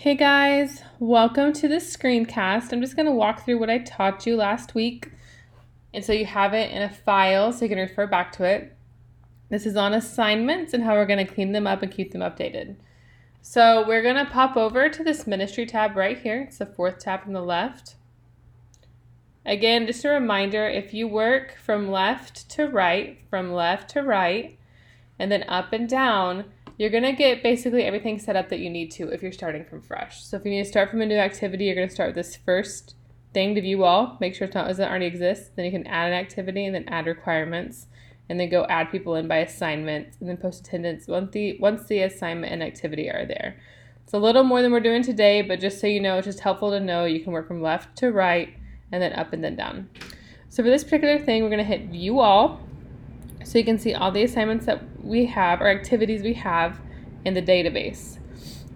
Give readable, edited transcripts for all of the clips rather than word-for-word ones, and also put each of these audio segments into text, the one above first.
Hey guys, welcome to this screencast. I'm just going to walk through what I taught you last week, and so you have it in a file so you can refer back to it. This is on assignments and how we're going to clean them up and keep them updated. So we're going to pop over to this ministry tab right here. It's the fourth tab from the left. Again, just a reminder, if you work from left to right, and then up and down, you're going to get basically everything set up that you need to if you're starting from fresh. So if you need to start from a new activity, you're going to start with this first thing to view all. Make sure it doesn't already exist. Then you can add an activity and then add requirements. And then go add people in by assignment. And then post attendance once the assignment and activity are there. It's a little more than we're doing today, but just so you know, it's just helpful to know you can work from left to right and then up and then down. So for this particular thing, we're going to hit view all. So you can see all the assignments that we have or activities we have in the database.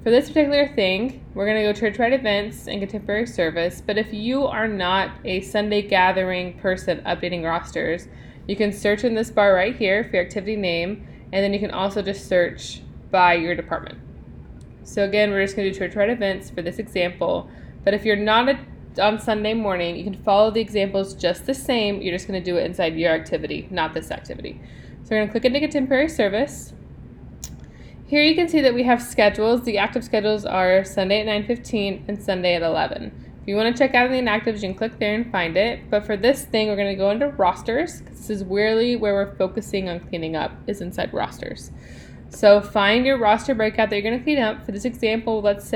For this particular thing, we're going to go church-wide events and contemporary service. But if you are not a Sunday gathering person updating rosters, you can search in this bar right here for your activity name, and then you can also just search by your department. So again, we're just going to do church-wide events for this example. But if you're not on Sunday morning, you can follow the examples just the same. You're just going to do it inside your activity, not this activity. So we're going to click into contemporary service. Here you can see that we have schedules. The active schedules are Sunday at 9:15 and Sunday at 11. If you want to check out the inactives, you can click there and find it. But for this thing, we're going to go into rosters. This is really where we're focusing on cleaning up, is inside rosters. So find your roster breakout that you're going to clean up. For this example, let's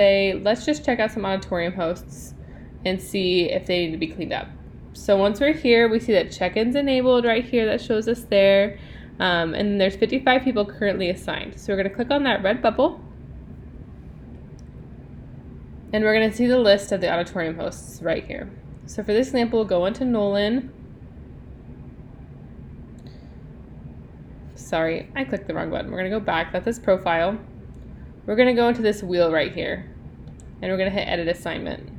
just check out some auditorium hosts and see if they need to be cleaned up. So once we're here, we see that check-in's enabled right here. That shows us there. And then there's 55 people currently assigned. So we're going to click on that red bubble. And we're going to see the list of the auditorium hosts right here. So for this example, we'll go into Nolan. Sorry, I clicked the wrong button. We're going to go back. That's his profile. We're going to go into this wheel right here. And we're going to hit edit assignment.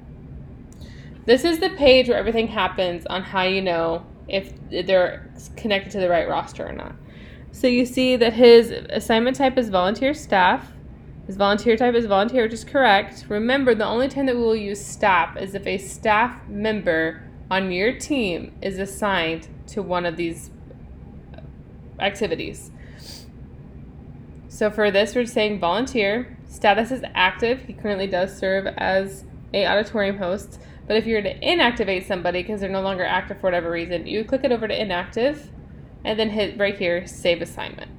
This is the page where everything happens on how you know if they're connected to the right roster or not. So you see that his assignment type is volunteer staff. His volunteer type is volunteer, which is correct. Remember, the only time that we will use staff is if a staff member on your team is assigned to one of these activities. So for this, we're saying volunteer. Status is active. He currently does serve as an auditorium host. But if you were to inactivate somebody because they're no longer active for whatever reason, you click it over to inactive and then hit right here, save assignment.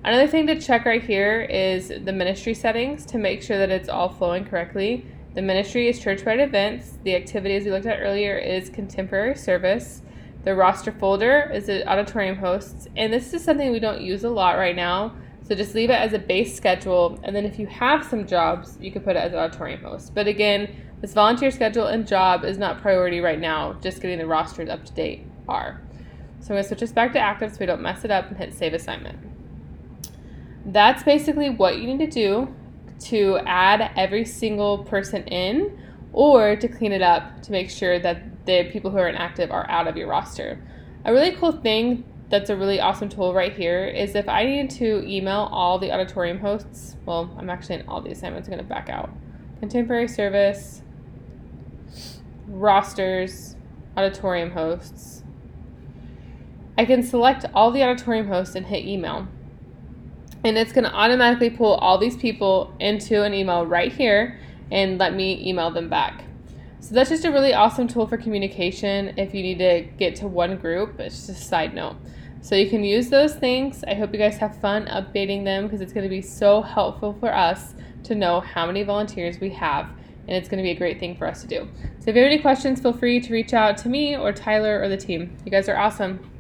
Another thing to check right here is the ministry settings to make sure that it's all flowing correctly. The ministry is church-wide events. The activities we looked at earlier is contemporary service. The roster folder is the auditorium hosts. And this is something we don't use a lot right now. So just leave it as a base schedule. And then if you have some jobs, you can put it as auditorium host. But again, this volunteer schedule and job is not priority right now. Just getting the rosters up to date are. So I'm going to switch this back to active so we don't mess it up and hit save assignment. That's basically what you need to do to add every single person in or to clean it up to make sure that the people who are inactive are out of your roster. A really cool thing that's a really awesome tool right here is if I need to email all the auditorium hosts, well, I'm actually in all the assignments, I'm going to back out. Contemporary service, rosters, auditorium hosts. I can select all the auditorium hosts and hit email. And it's going to automatically pull all these people into an email right here and let me email them back. So that's just a really awesome tool for communication if you need to get to one group. It's just a side note. So you can use those things. I hope you guys have fun updating them because it's going to be so helpful for us to know how many volunteers we have. And it's going to be a great thing for us to do. So if you have any questions, feel free to reach out to me or Tyler or the team. You guys are awesome.